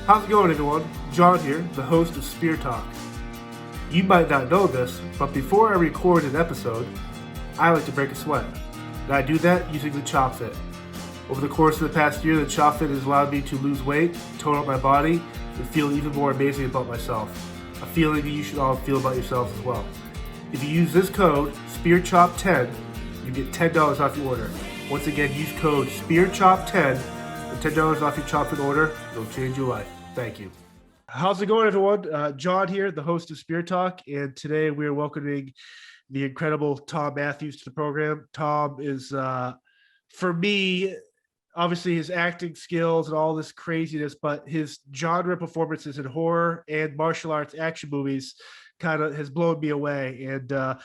How's it going, everyone? John here, the host of Spear Talk. You might not know this, but before I record an episode, I like to break a sweat. And I do that using the Chop Fit. Over the course of the past year, the Chop Fit has allowed me to lose weight, tone up my body, and feel even more amazing about myself. A feeling that you should all feel about yourselves as well. If you use this code, SpearChop10, you get $10 off your order. Once again, use code SpearChop10 and $10 off your Chop Fit order. It'll change your life. Thank you. How's it going, everyone? John here, the host of Spear Talk, and today we are welcoming the incredible Thom Matthews to the program. Thom is, for me, obviously his acting skills and all this craziness, but his genre performances in horror and martial arts action movies kind of has blown me away. And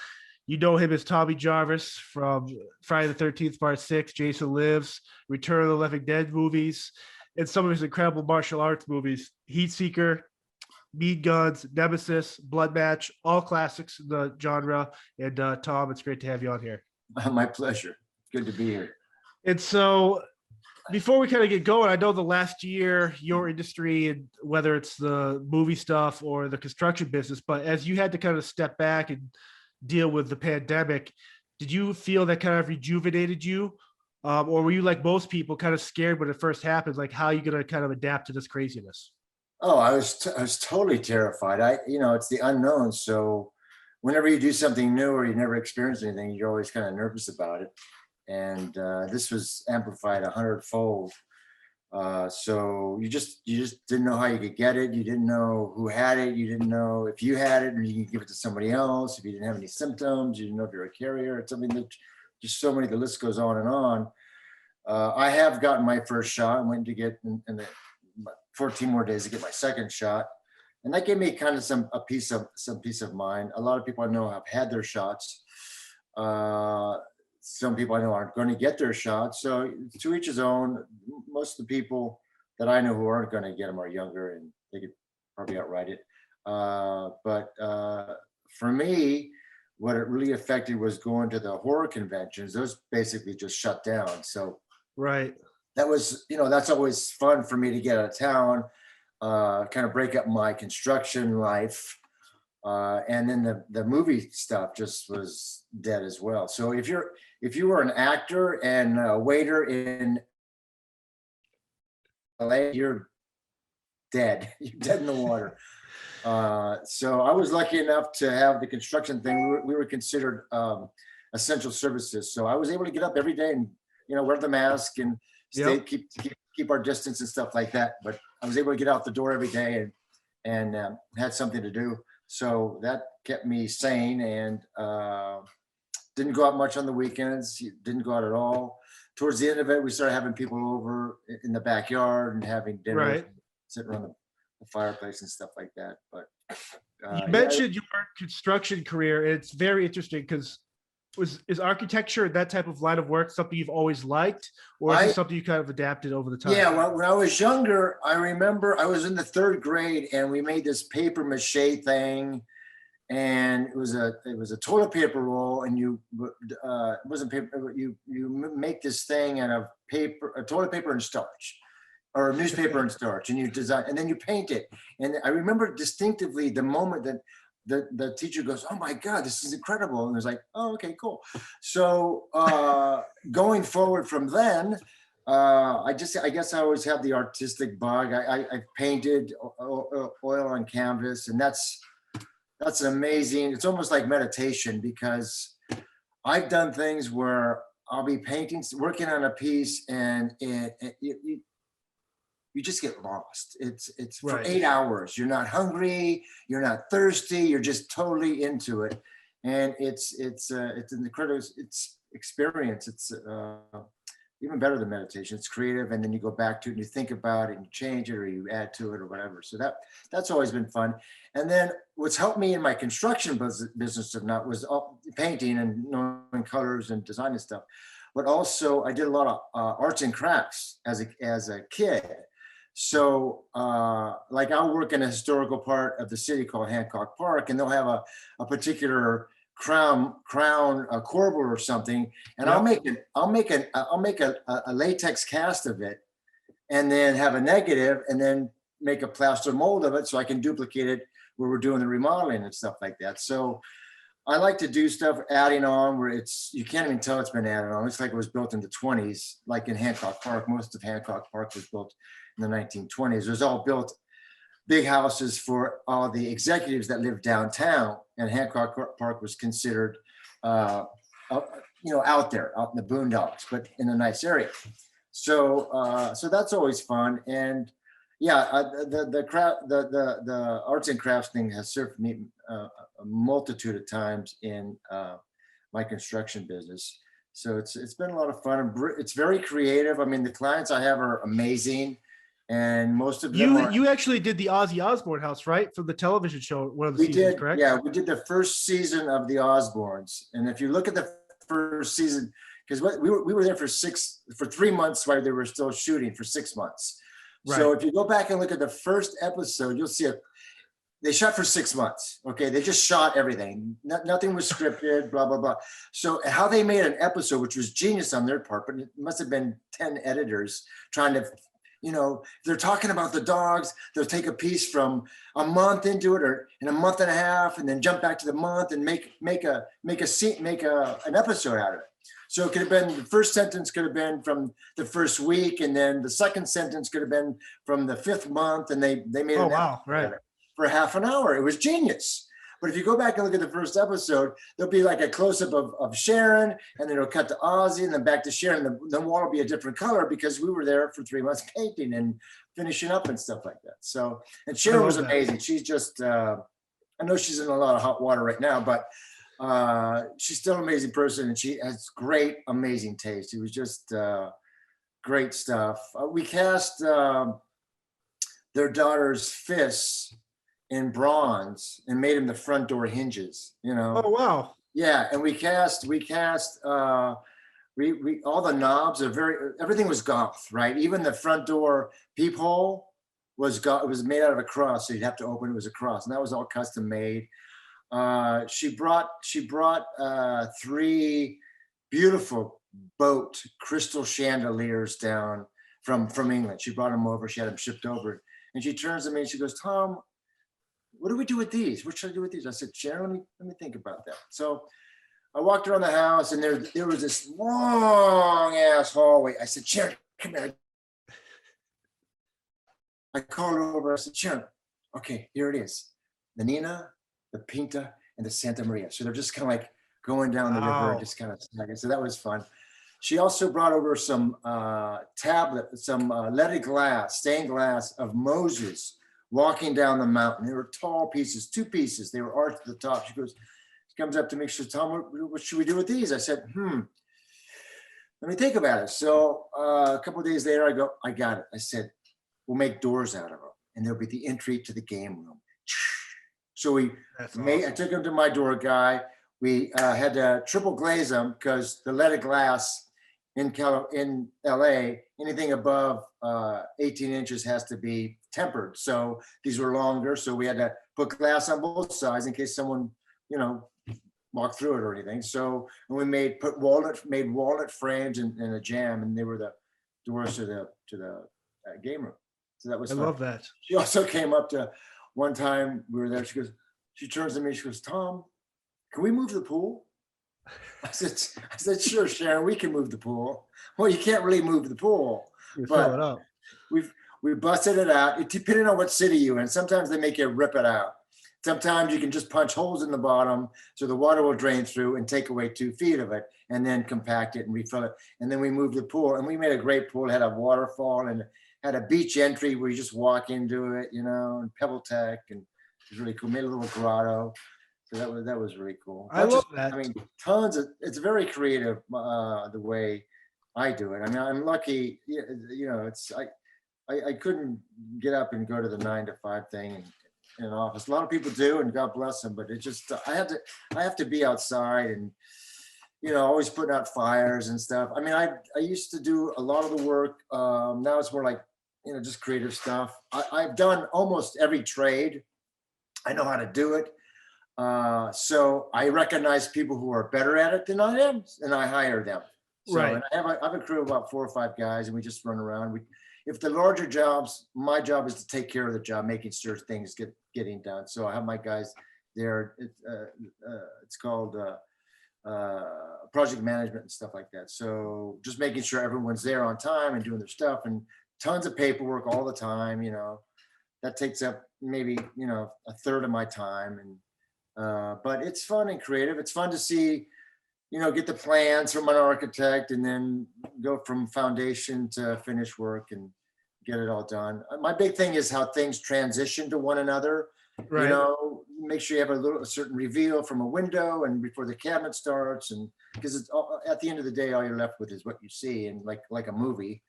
you know him as Tommy Jarvis from Friday the 13th, Part 6, Jason Lives, Return of the Living Dead movies, and some of his incredible martial arts movies, Heatseeker, Mean Guns, Nemesis, Blood Match, all classics in the genre. And Thom, it's great to have you on here. My pleasure. Good to be here. And so before we kind of get going, I know the last year, your industry, and whether it's the movie stuff or the construction business, but as you had to kind of step back and deal with the pandemic, did you feel that kind of rejuvenated you? Or were you, like most people, kind of scared when it first happened? Like, how are you going to kind of adapt to this craziness? Oh, I was totally terrified. It's the unknown. So whenever you do something new or you never experienced anything, you're always kind of nervous about it. And this was amplified 100-fold. So you just didn't know how you could get it. You didn't know who had it. You didn't know if you had it and you could give it to somebody else. If you didn't have any symptoms, you didn't know if you're a carrier or something. That just so many. The list goes on and on. I have gotten my first shot and went to get in the 14 more days to get my second shot, and that gave me kind of some peace of mind. A lot of people I know have had their shots. Some people I know aren't going to get their shots. So to each his own. Most of the people that I know who aren't going to get them are younger, and they could probably outright it. But for me, what it really affected was going to the horror conventions. Those basically just shut down. So Right. that was, that's always fun for me to get out of town, kind of break up my construction life. And then the movie stuff just was dead as well. So if you were an actor and a waiter in LA, you're dead. You're dead in the water. So I was lucky enough to have the construction thing. We were considered essential services. So I was able to get up every day and, wear the mask and stay, Yep. keep our distance and stuff like that. But I was able to get out the door every day and had something to do. So that kept me sane, and didn't go out much on the weekends. Didn't go out at all. Towards the end of it, we started having people over in the backyard and having dinner, Right. sitting around the fireplace and stuff like that. But You mentioned your construction career. It's very interesting because is architecture, that type of line of work, something you've always liked, or is it something you kind of adapted over the time? Yeah, well, when I was younger, I remember I was in the 3rd grade and we made this paper mache thing, and it was a toilet paper roll, and it wasn't paper. You make this thing out of toilet paper and starch, or newspaper and starch, and you design, and then you paint it. And I remember distinctively the moment that the teacher goes, "Oh my God, this is incredible!" And it was like, "Oh, okay, cool." So going forward from then, I guess I always have the artistic bug. I painted oil on canvas, and that's amazing. It's almost like meditation, because I've done things where I'll be working on a piece, and you just get lost. It's for Right. 8 hours. You're not hungry. You're not thirsty. You're just totally into it, and it's an incredible experience. It's even better than meditation. It's creative, and then you go back to it and you think about it and you change it or you add to it or whatever. So that's always been fun. And then what's helped me in my construction business was painting and knowing colors and design and stuff. But also I did a lot of arts and crafts as a kid. So like I'll work in a historical part of the city called Hancock Park, and they'll have a particular crown corbel or something, and yep. I'll make a latex cast of it, and then have a negative, and then make a plaster mold of it so I can duplicate it where we're doing the remodeling and stuff like that. So I like to do stuff adding on where you can't even tell it's been added on. It looks like it was built in the 20s, like in Hancock Park. Most of Hancock Park was built in the 1920s. It was all built big houses for all the executives that lived downtown, and Hancock Park was considered, out there, out in the boondocks, but in a nice area. So, so that's always fun. And yeah, the arts and crafts thing has served me a multitude of times in my construction business. So it's been a lot of fun. It's very creative. I mean, the clients I have are amazing, and most of them you actually did the Ozzy Osbourne house, right, for the television show, one of the seasons, correct? Yeah, we did the first season of the Osbournes, and if you look at the first season, because we were there for 3 months while they were still shooting for 6 months. Right. So if you go back and look at the first episode, you'll see they shot for 6 months. Okay, they just shot everything. Nothing was scripted, blah, blah, blah. So how they made an episode, which was genius on their part, but it must have been 10 editors trying to, if they're talking about the dogs, they'll take a piece from a month into it or in a month and a half, and then jump back to the month and make an episode out of it. So it could have been, the first sentence could have been from the first week, and then the second sentence could have been from the 5th month, and they made it for half an hour. It was genius. But if you go back and look at the first episode, there'll be like a close-up of Sharon, and then it'll cut to Ozzy, and then back to Sharon. And the wall will be a different color because we were there for 3 months painting and finishing up and stuff like that. So, and Sharon was amazing. She's just, I know she's in a lot of hot water right now, but she's still an amazing person, and she has great, amazing taste. It was just great stuff. We cast their daughter's fists in bronze and made him the front door hinges. Oh wow! Yeah, and we cast we all the knobs are everything was goth, right? Even the front door peephole was goth. It was made out of a cross, so you'd have to open it was a cross, and that was all custom made. She brought 3 beautiful boat crystal chandeliers down from England. She brought them over. She had them shipped over, and she turns to me and she goes, "Tom, what do we do with these? What should I do with these?" I said, "Sharon, let me think about that." So I walked around the house, and there was this long ass hallway. I said, "Sharon, come here." I called her over. I said, "Sharon, okay, here it is. The Nina, the Pinta, and the Santa Maria." So they're just kind of like going down the river, just kind of snagging. So that was fun. She also brought over some leaded glass, stained glass of Moses walking down the mountain. They were tall pieces, 2 pieces. They were arched at the top. She comes up to me, she says, "Tom, what should we do with these?" I said, let me think about it. So a couple of days later, I go, "I got it." I said, "We'll make doors out of them, and there'll be the entry to the game room." So I took him to my door guy. We had to triple glaze them because the leaded glass in LA, anything above 18 inches has to be tempered. So these were longer. So we had to put glass on both sides in case someone, walked through it or anything. So, and we made walnut frames and a jamb, and they were the doors to the game room. So that was fun. Love that. She also came up to one time we were there. She turns to me, she goes, "Tom, can we move the pool?" I said, "Sure, Sharon, we can move the pool." Well, you can't really move the pool, but we busted it out. It depending on what city you're in. Sometimes they make you rip it out. Sometimes you can just punch holes in the bottom so the water will drain through and take away 2 feet of it, and then compact it and refill it. And then we moved the pool, and we made a great pool. It had a waterfall and had a beach entry where you just walk into it, and Pebble Tech, and it was really cool. Made a little grotto. So that was really cool. I love that. I mean, it's very creative the way I do it. I mean, I'm lucky, I couldn't get up and go to the 9 to 5 thing in an office. A lot of people do, and God bless them, but it just, I have to be outside and, always putting out fires and stuff. I mean, I used to do a lot of the work. Now it's more like, just creative stuff. I've done almost every trade. I know how to do it. So I recognize people who are better at it than I am, and I hire them. So, right. And I have a crew of about 4 or 5 guys, and we just run around. if the larger jobs, my job is to take care of the job, making sure things getting done. So I have my guys there. It's called project management and stuff like that. So just making sure everyone's there on time and doing their stuff, and tons of paperwork all the time. That takes up maybe a third of my time, and but it's fun and creative. It's fun to see, get the plans from an architect and then go from foundation to finished work and get it all done. My big thing is how things transition to one another. Right. Make sure you have a certain reveal from a window and before the cabinet starts, and because it's at the end of the day, all you're left with is what you see, and like a movie.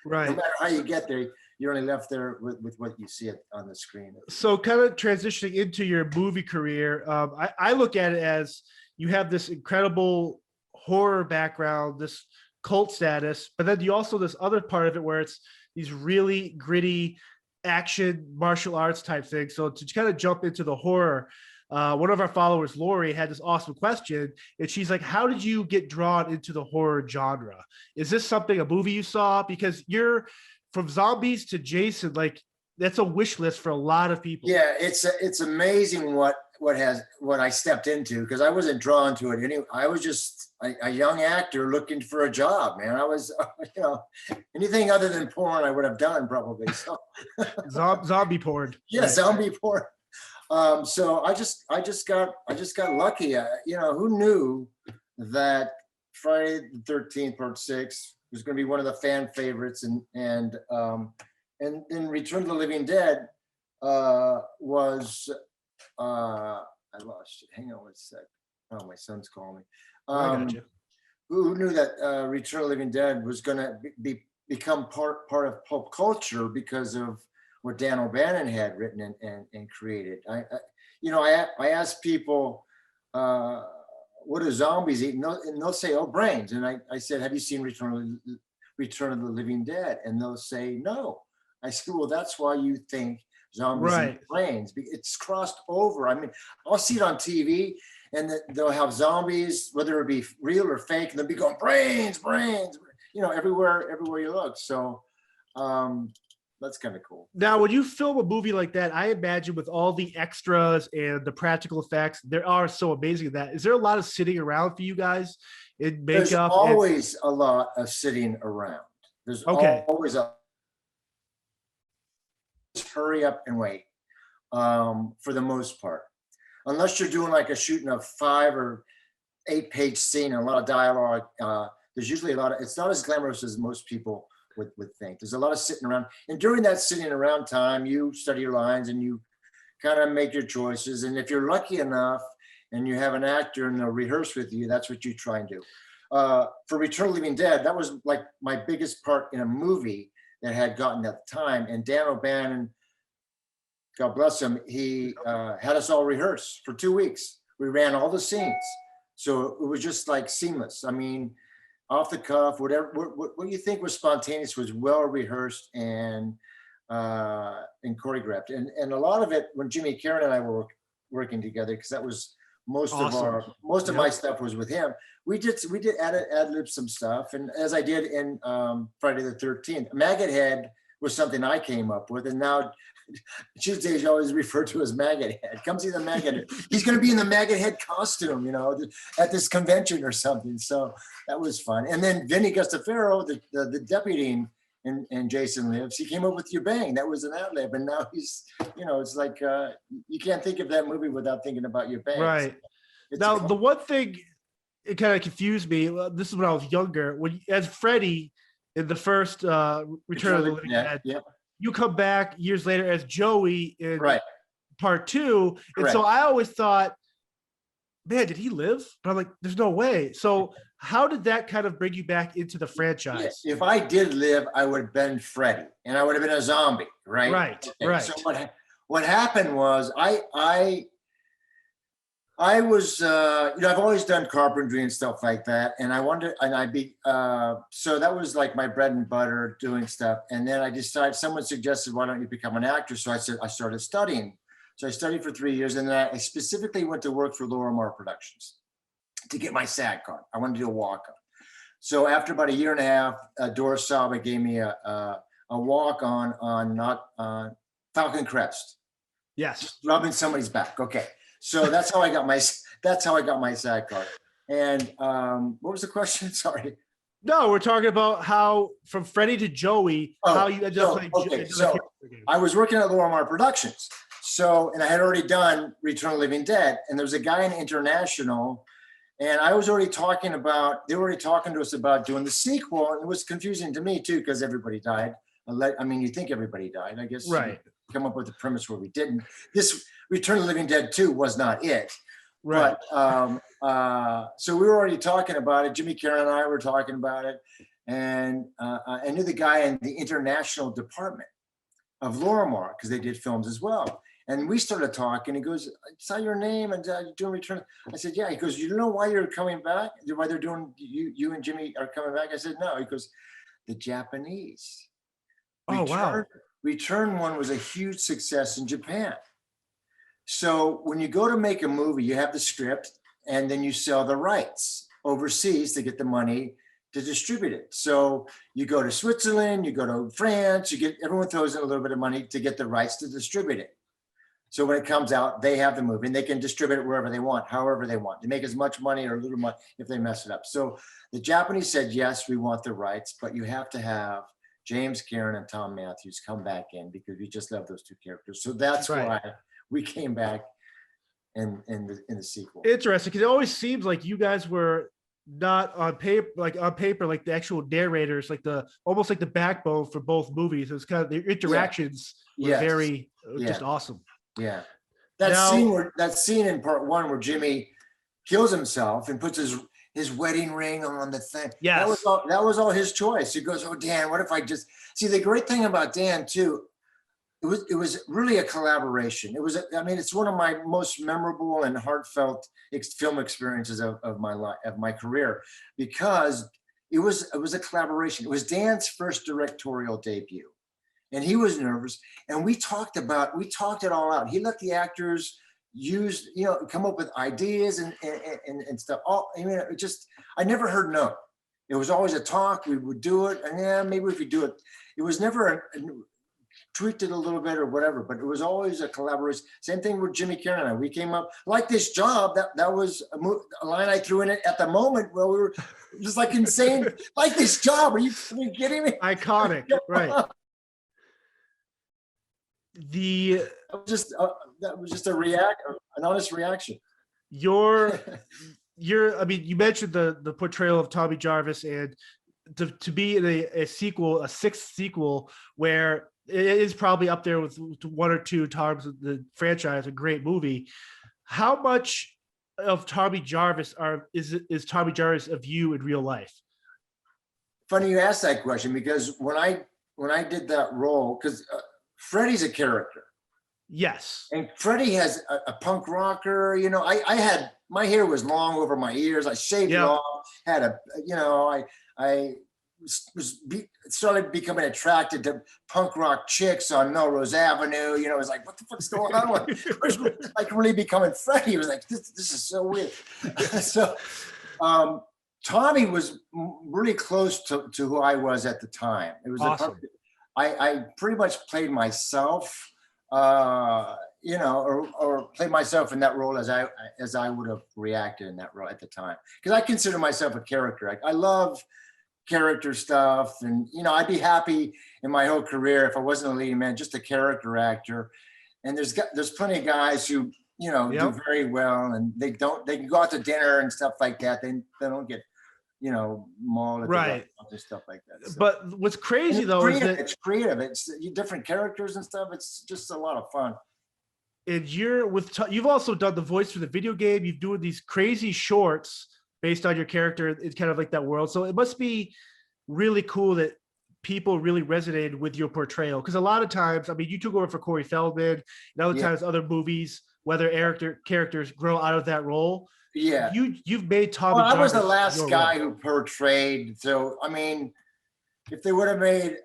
Right. No matter how you get there, you're only left there with what you see on the screen. So kind of transitioning into your movie career, I look at it as you have this incredible horror background, this cult status, but then you also this other part of it where it's these really gritty action martial arts type things. So to kind of jump into the horror, one of our followers, Lori, had this awesome question, and she's like, how did you get drawn into the horror genre? Is this a movie you saw? Because you're from zombies to Jason, like that's a wish list for a lot of people. Yeah, it's amazing what I stepped into, because I wasn't drawn to it anyway. I was just a young actor looking for a job, man. I was, anything other than porn I would have done probably. So zombie porn. Yeah, right. Zombie porn. So I just got lucky. Who knew that Friday the 13th Part 6 was going to be one of the fan favorites, and then Return of the Living Dead was I lost it. Hang on one sec. Oh, my son's calling me. I got you. Who knew that Return of the Living Dead was going to become part of pop culture because of what Dan O'Bannon had written and created. I asked people, what do zombies eat? And they'll say, oh, brains. And I said, have you seen Return of the Living Dead? And they'll say, no. I said, well, that's why you think zombies eat brains. It's crossed over. I mean, I'll see it on TV, and they'll have zombies, whether it be real or fake, and they'll be going, brains, everywhere you look. So that's kind of cool. Now, when you film a movie like that, I imagine with all the extras and the practical effects, they are so amazing. Is there a lot of sitting around for you guys in makeup? There's always a lot of sitting around. There's always hurry up and wait, for the most part, unless you're doing like a shooting of 5 or 8 page scene and a lot of dialogue. There's usually a lot of, it's not as glamorous as most people would think. There's a lot of sitting around, and during that sitting around time, you study your lines and you kind of make your choices. And if you're lucky enough and you have an actor and they'll rehearse with you, that's what you try and do. For Return of the Living Dead, that was like my biggest part in a movie that had gotten at the time. And Dan O'Bannon, God bless him, he had us all rehearse for 2 weeks. We ran all the scenes. So it was just like seamless. I mean, off the cuff, whatever, what you think was spontaneous was well rehearsed and choreographed. And a lot of it, when Jimmy Karen and I were working together, because that was most of my stuff was with him. We did ad lib some stuff, and as I did in Friday the 13th, Maggot Head was something I came up with, and now Tuesday is always referred to as Maggot Head. Come see the Maggot Head. He's going to be in the Maggot Head costume, at this convention or something. So that was fun. And then Vinny Gustafaro, the deputy in Jason Lives, he came up with Your Bang. That was an ad lib, and now he's, it's like you can't think of that movie without thinking about Your Bang. Right. Now, the one thing it kind of confused me. This is when I was younger. As Freddy in the first Return of the Living Dead, you come back years later as Joey in Part 2, and so I always thought, man, did he live? But I'm like, there's no way. So how did that kind of bring you back into the franchise? If I did live, I would have been Freddy, and I would have been a zombie, right? Right. So what happened was I was, I've always done carpentry and stuff like that. And I wanted, so that was like my bread and butter, doing stuff. And then I decided, someone suggested, why don't you become an actor? So I said, I started studying. So I studied for 3 years. And then I specifically went to work for Lorimar Productions to get my SAG card. I wanted to do a walk-up. So after about a year and a half, Doris Saba gave me a a walk on not Falcon Crest. Yes. Just rubbing somebody's back. Okay. So that's how I got my SAG card. And what was the question? Sorry. No, we're talking about how from Freddy to Joey, how you ended up playing. Okay, so I was working at Lorimar Productions. So, and I had already done Return of the Living Dead, and there was a guy in International, and I was already talking about, they were already talking to us about doing the sequel, and it was confusing to me too, because everybody died. I mean, you think everybody died, I guess. Right. Come up with a premise where we didn't. This Return of the Living Dead 2 was not it. Right. But so we were already talking about it. Jimmy Karen and I were talking about it, and I knew the guy in the international department of Lorimar because they did films as well. And we started talking. He goes, "I saw your name and you're doing Return." I said, "Yeah." He goes, "You know why you're coming back? Why they're doing you and Jimmy are coming back?" I said, "No." He goes, "The Japanese." Oh, wow. Return 1 was a huge success in Japan. So when you go to make a movie, you have the script and then you sell the rights overseas to get the money to distribute it. So you go to Switzerland, you go to France, everyone throws in a little bit of money to get the rights to distribute it. So when it comes out, they have the movie and they can distribute it wherever they want, however they want. They make as much money or a little money if they mess it up. So the Japanese said, "Yes, we want the rights, but you have to have James Karen and Thom Matthews come back in because we just love those two characters." So that's why we came back in the sequel. Interesting, because it always seems like you guys were not on paper, like the actual narrators, like almost like the backbone for both movies. It was kind of the interactions were very just awesome. Yeah, that scene in part 1 where Jimmy kills himself and puts his wedding ring on the thing. Yeah, that was all his choice. He goes, "Oh, Dan, what if I just..." See, the great thing about Dan too, it was really a collaboration. It's one of my most memorable and heartfelt film experiences of my life, of my career, because it was a collaboration. It was Dan's first directorial debut, and he was nervous. And we talked it all out. He let the actors come up with ideas and stuff. I never heard no. It was always a talk. We would do it, and maybe we could do it. It was never tweaked it a little bit or whatever, but it was always a collaboration. Same thing with Jimmy Karen and I. We came up like this job. That was a line I threw in it at the moment where we were just like insane. Like this job. Are you kidding me? Iconic, right? That was just an honest reaction. You mentioned the portrayal of Tommy Jarvis, and to be in a sequel, a 6th sequel, where it is probably up there with 1 or 2 times the franchise, a great movie. How much of Tommy Jarvis is Tommy Jarvis of you in real life? Funny you asked that question, because when I did that role, because Freddy's a character. Yes. And Freddy has a punk rocker, I had, my hair was long over my ears. I shaved it off, I started becoming attracted to punk rock chicks on Melrose Avenue. It was like, what the fuck's going on? It was like really becoming Freddy. It was like, this is so weird. So Tommy was really close to who I was at the time. It was awesome. I pretty much played myself, or played myself in that role as I would have reacted in that role at the time. Because I consider myself a character. I love character stuff, and I'd be happy in my whole career if I wasn't a leading man, just a character actor. And there's plenty of guys who do very well, and they can go out to dinner and stuff like that. They don't get mauled at right and stuff like that. So. But what's crazy though is that it's creative. It's different characters and stuff. It's just a lot of fun. And you've also done the voice for the video game. You've doing these crazy shorts based on your character. It's kind of like that world. So it must be really cool that people really resonated with your portrayal. Because a lot of times, you took over for Corey Feldman, and other times other movies, whether characters grow out of that role. Yeah. You've made Tommy Jarvis. I was the last guy who portrayed. So, if they would have made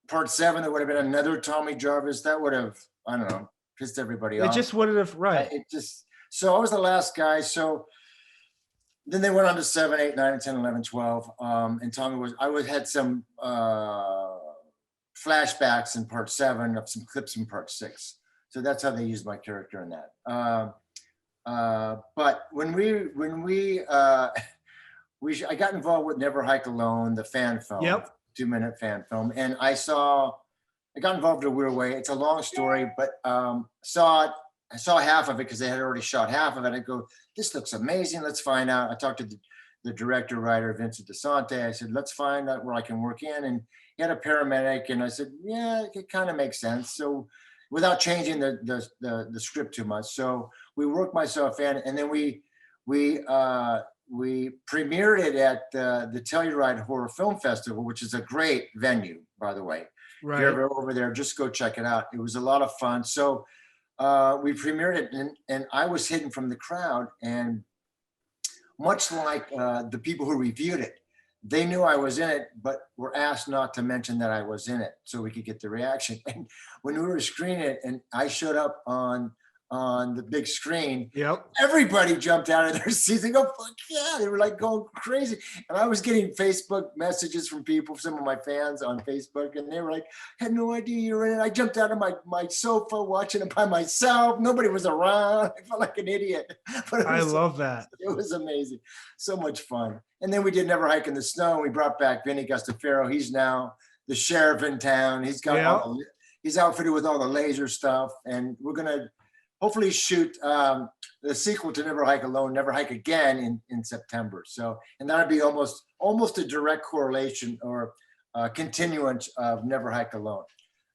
part 7, there would have been another Tommy Jarvis. That would have, I don't know, pissed everybody off. It just wouldn't have, right. So I was the last guy. So then they went on to 7, 8, 9, 10, 11, 12. And Tommy had some flashbacks in part 7 of some clips from part 6. So that's how they used my character in that. But when I got involved with Never Hike Alone, the fan film, Yep. 2-minute fan film, and I got involved in a weird way. It's a long story, but I saw half of it because they had already shot half of it. I go, this looks amazing. Let's find out. I talked to the director, writer, Vincent DeSante. I said, let's find out where I can work in. And he had a paramedic, and I said, yeah, it kind of makes sense. So without changing the script too much. So we worked myself in, and then we premiered it at the Telluride Horror Film Festival, which is a great venue, by the way. Right. If you're ever over there, just go check it out. It was a lot of fun. So we premiered it, and I was hidden from the crowd. And much like the people who reviewed it, they knew I was in it, but were asked not to mention that I was in it so we could get the reaction. And when we were screening it and I showed up on the big screen, yep, everybody jumped out of their seats and go, fuck yeah, they were like going crazy. And I was getting Facebook messages from people, some of my fans on Facebook, and they were like, I had no idea you were in it. I jumped out of my sofa watching it by myself. Nobody was around. I felt like an idiot. But I love that. It was amazing. So much fun. And then we did Never Hike in the Snow, and we brought back Vinny Gustafaro. He's now the sheriff in town. He's got he's outfitted with all the laser stuff, and we're gonna hopefully shoot the sequel to Never Hike Alone, Never Hike Again in September. So, and that'll be almost a direct correlation or continuance of Never Hike Alone.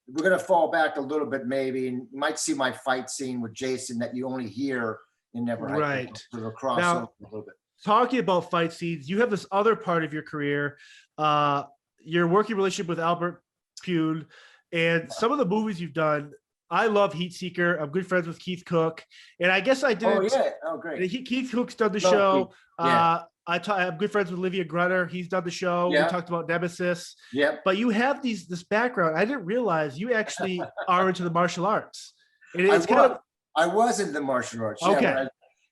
We're gonna fall back a little bit maybe, and you might see my fight scene with Jason that you only hear in Never Hike Alone. Sort of crossover now, a little bit. Talking about fight scenes, you have this other part of your career, your working relationship with Albert Pyun, and some of the movies you've done. I love Heatseeker. I'm good friends with Keith Cook, and I guess I did. Oh yeah! Oh great. Keith Cook's done the show. Yeah. I'm good friends with Olivia Grunner. He's done the show. Yeah. We talked about Nemesis. Yeah. But you have this background. I didn't realize you actually are into the martial arts. I was in the martial arts. Okay.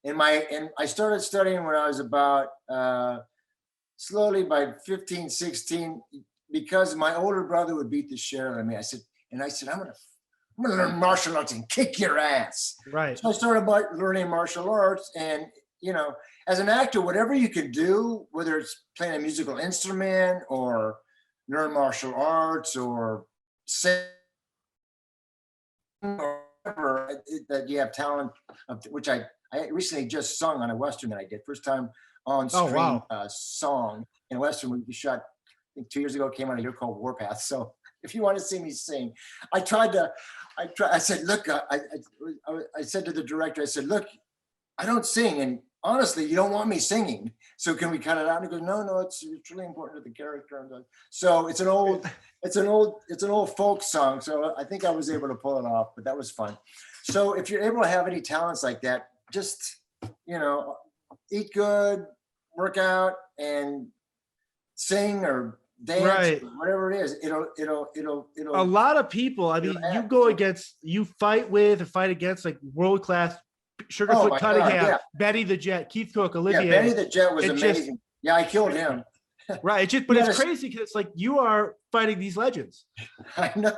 Yeah, I started studying when I was about slowly by 15, 16, because my older brother would beat the shit out of me. I said, I'm gonna learn martial arts and kick your ass. Right. So I started by learning martial arts, and as an actor, whatever you can do, whether it's playing a musical instrument or learn martial arts or sing or whatever, that you have talent of, which I recently just sung on a Western that I did. First time on screen song in a Western we shot, I think 2 years ago, came out a year called Warpath. So if you want to see me sing, I said, look, I said to the director, I said, look, I don't sing. And honestly, you don't want me singing. So can we cut it out? And he goes, no, it's really important to the character. So it's an old folk song. So I think I was able to pull it off, but that was fun. So if you're able to have any talents like that, just, eat good, work out, and sing or dance, right, or whatever it is. It'll. A lot of people. I mean, you fight with or fight against like world class Sugarfoot Cunningham, Benny the Jet, Keith Cook, Olivia. Yeah, Benny the Jet was amazing. I killed him. Right. But it's crazy because it's like you are fighting these legends. I know.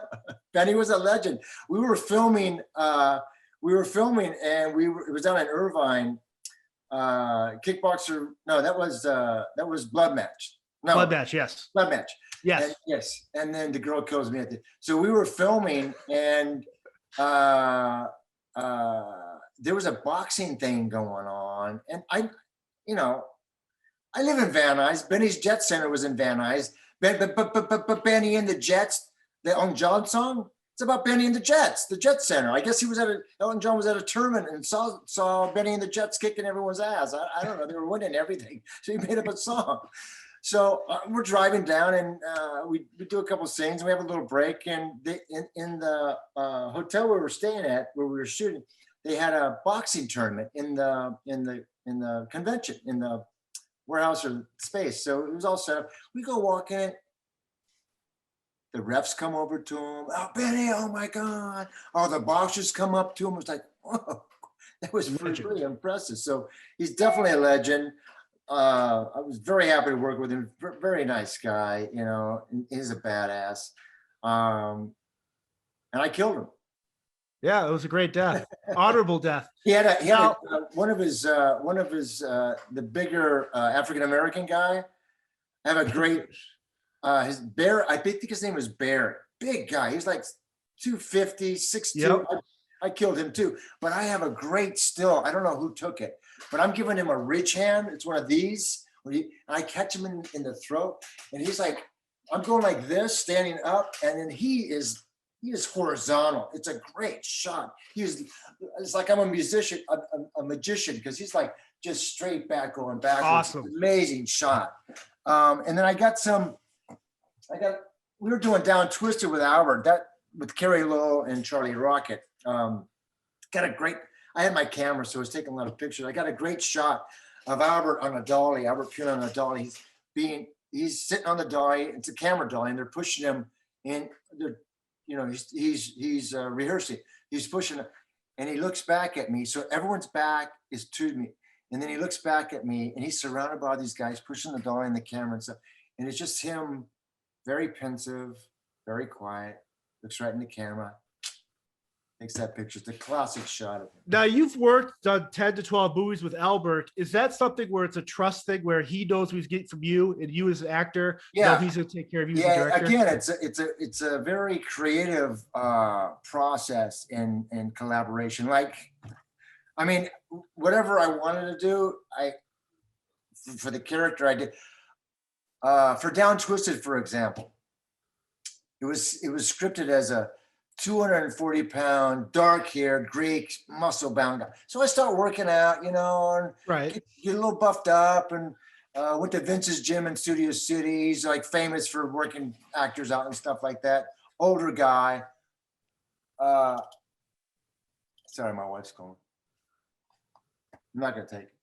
Benny was a legend. We were filming, and it was down in Irvine. Kickboxer. No, that was Blood Match. No, Blood Match. Yes. Blood Match. Yes. And, yes. And then the girl kills me so we were filming, and there was a boxing thing going on, and I live in Van Nuys. Benny's Jet Center was in Van Nuys. But Benny and the Jets, the Elton John song, it's about Benny and the Jets, the Jet Center. I guess Elton John was at a tournament and saw Benny and the Jets kicking everyone's ass. I don't know, they were winning everything. So he made up a song. So we're driving down, and we do a couple scenes. We have a little break, and in the hotel we were staying at, where we were shooting, they had a boxing tournament in the convention, in the warehouse or space. So it was all set up. We go walking in. The refs come over to him. Oh, Benny, oh my God. Oh, the boxers come up to him. It was like, whoa, that was really impressive. So he's definitely a legend. I was very happy to work with him. Very nice guy, he's a badass. And I killed him. Yeah, it was a great death, honorable death. He had one of his the bigger African American guy. Have a great his Bear. I think his name was Bear. Big guy. He's like 250, 6'2". Yep. I killed him too. But I have a great still. I don't know who took it, but I'm giving him a ridge hand. It's one of these. I catch him in the throat, and he's like, I'm going like this, standing up, and then he is horizontal. It's a great shot. It's like I'm a musician, a magician, because he's like just straight back going backwards. Awesome. Amazing shot. And then we were doing Down Twisted with Albert, with Kerry Lowe and Charlie Rocket. I had my camera, so I was taking a lot of pictures. I got a great shot of Albert on a dolly, Albert Pyun on a dolly. He's sitting on the dolly. It's a camera dolly, and they're pushing him in. He's rehearsing. He's pushing it, and he looks back at me. So everyone's back is to me, and then he looks back at me, and he's surrounded by all these guys pushing the dolly and the camera and stuff. And it's just him, very pensive, very quiet, looks right in the camera, takes that picture. It's a classic shot of him. Now, you've worked on 10 to 12 movies with Albert. Is that something where it's a trust thing, where he knows what he's getting from you, and you as an actor know he's going to take care of you as a director? Again, it's a very creative process and collaboration. Like, I mean, whatever I wanted to do, for the character I did. For Down Twisted, for example, it was scripted as a 240-pound, dark-haired, Greek, muscle-bound guy. So I start working out, and get a little buffed up, and went to Vince's gym in Studio City. He's like famous for working actors out and stuff like that. Older guy. Sorry, my wife's calling. I'm not gonna take it.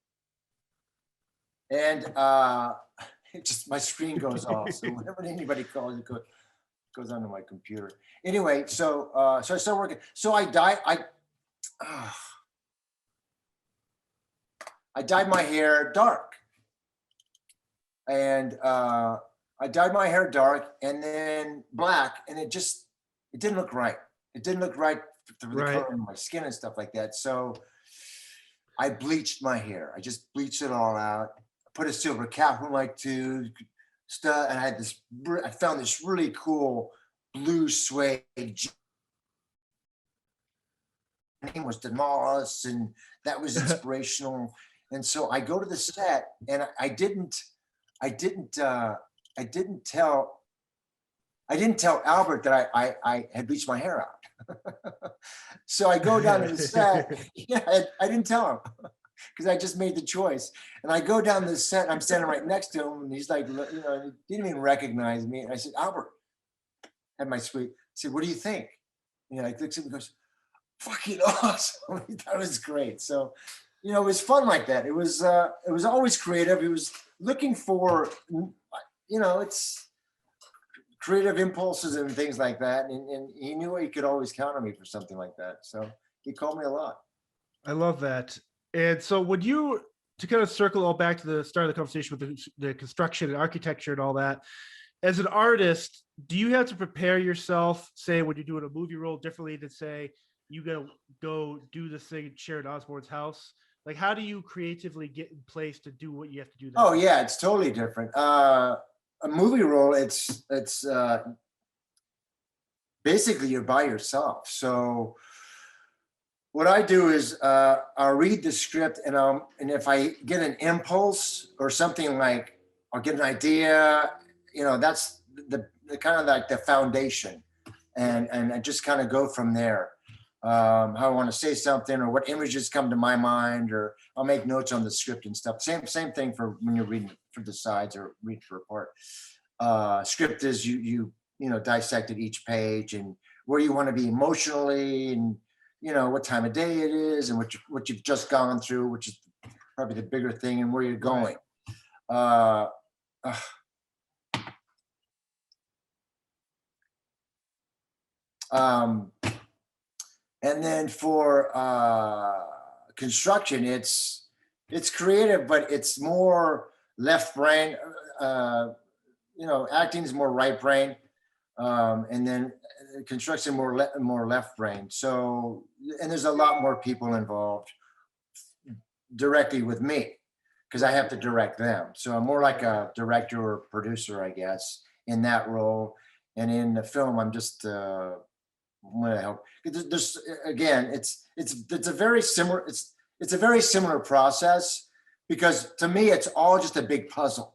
And it just, my screen goes off. So whenever anybody calls, it goes onto my computer. Anyway, so I started working. So I dyed my hair dark, and I dyed my hair dark and then black, and it didn't look right. It didn't look right for the color of my skin and stuff like that. So I bleached my hair. I just bleached it all out. Put a silver cap on my tube, and I found this really cool blue suede. My name was Denales, and that was inspirational. And so I go to the set, and I didn't tell Albert that I had bleached my hair out. So I go down to the set. I didn't tell him, because I just made the choice. And I go down the set, and I'm standing right next to him, and he's like, he didn't even recognize me. And I said, Albert, had my sweet. I said, what do you think? He looks at me and goes, fucking awesome. That was great. So, it was fun like that. It was always creative. He was looking for, it's creative impulses and things like that. And he knew he could always count on me for something like that. So he called me a lot. I love that. And so to kind of circle all back to the start of the conversation with the construction and architecture and all that, as an artist, do you have to prepare yourself, say, when you're doing a movie role, differently than, say, you gotta go do this thing at Sharon Osbourne's house? Like, how do you creatively get in place to do what you have to do? Oh yeah, it's totally different. A movie role, it's basically you're by yourself. So what I do is I'll read the script, and if I get an impulse or something, like I'll get an idea, that's the kind of like the foundation, and I just kind of go from there. How I want to say something, or what images come to my mind, or I'll make notes on the script and stuff. Same thing for when you're reading for the sides or read for a part. Script is you dissected each page and where you want to be emotionally, and what time of day it is, and what you've just gone through, which is probably the bigger thing, and where you're going. And then for construction, it's creative, but it's more left brain. Acting is more right brain. And then construction more left brain. So, and there's a lot more people involved directly with me because I have to direct them. So I'm more like a director or producer, I guess, in that role. And in the film, I'm just want to help. There's again, it's a very similar it's a very similar process because to me, it's all just a big puzzle.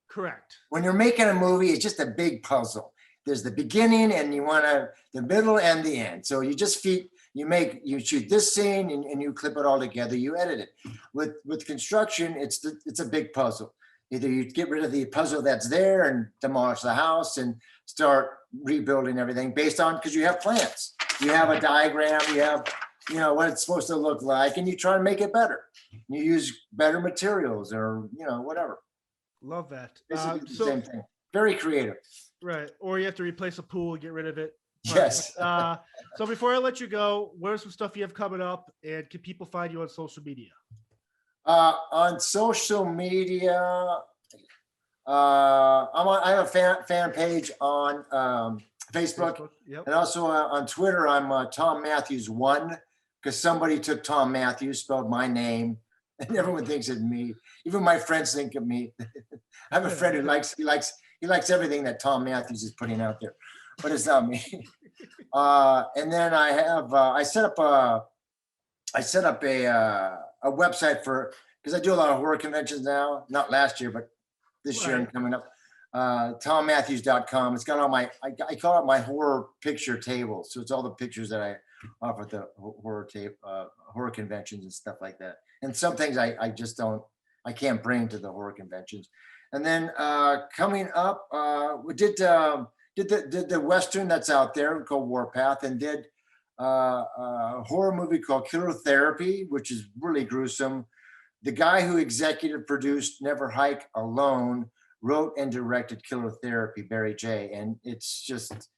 Correct. When you're making a movie, it's just a big puzzle. There's the beginning and you want to the middle and the end. So you just you shoot this scene and you clip it all together, you edit it. With construction, it's a big puzzle. Either you get rid of the puzzle that's there and demolish the house and start rebuilding everything based on, because you have plans. You have a diagram, you have, what it's supposed to look like, and you try to make it better. You use better materials or, whatever. Love that. Basically the same thing. Very creative. Right. Or you have to replace a pool and get rid of it. Yes. So before I let you go, where's some stuff you have coming up, and can people find you on social media? On social media, I have a fan page on Facebook. Yep. And also on Twitter, I'm Thom Matthews 1, because somebody took Thom Matthews, spelled my name, and everyone thinks it's me. Even my friends think of me. I have a friend who likes everything that Thom Matthews is putting out there, but it's not me. And then I have I set up a website because I do a lot of horror conventions now. Not last year, but this year and coming up. ThomMatthews.com. It's got all I call it my horror picture table. So it's all the pictures that I offer at the horror conventions and stuff like that. And some things I can't bring to the horror conventions. And then coming up, we did the Western that's out there called Warpath, and did a horror movie called Killer Therapy, which is really gruesome. The guy who executive produced Never Hike Alone wrote and directed Killer Therapy, Barry J. And it's just,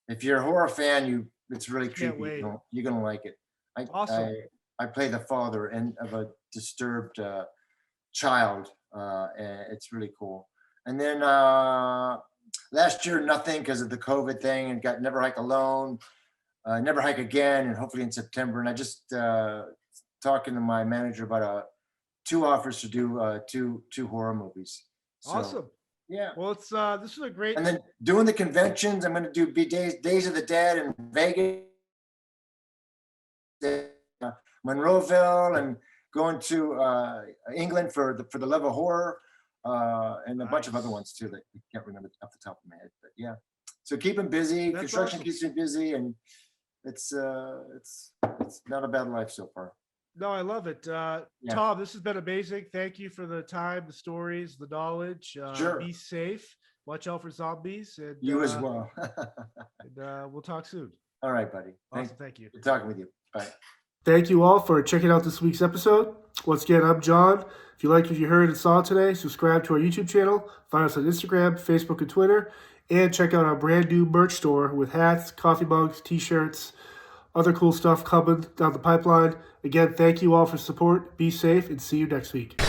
if you're a horror fan, it's really creepy. You're gonna like it. Awesome. I play the father of a disturbed child. It's really cool. And then last year, nothing because of the COVID thing, and got Never Hike Alone, Never Hike Again, and hopefully in September. And I just talking to my manager about 2 offers to do two horror movies. So, awesome. Yeah. Well, it's this is a great. And then doing the conventions, I'm going to do Days of the Dead in Vegas, Monroeville, and going to England for the Love of Horror, and a bunch of other ones too that I can't remember off the top of my head. But yeah, so keep them busy. That's Construction awesome. keeps me busy, and it's not a bad life so far. No, I love it. Thom, this has been amazing. Thank you for the time, the stories, the knowledge. Sure. Be safe. Watch out for zombies. And You as well. and we'll talk soon. All right, buddy. Awesome. Thank you. Good talking with you. Bye. Thank you all for checking out this week's episode. Once again, I'm John. If you liked what you heard and saw today, subscribe to our YouTube channel, find us on Instagram, Facebook, and Twitter, and check out our brand new merch store with hats, coffee mugs, t-shirts, other cool stuff coming down the pipeline. Again, thank you all for support. Be safe and see you next week.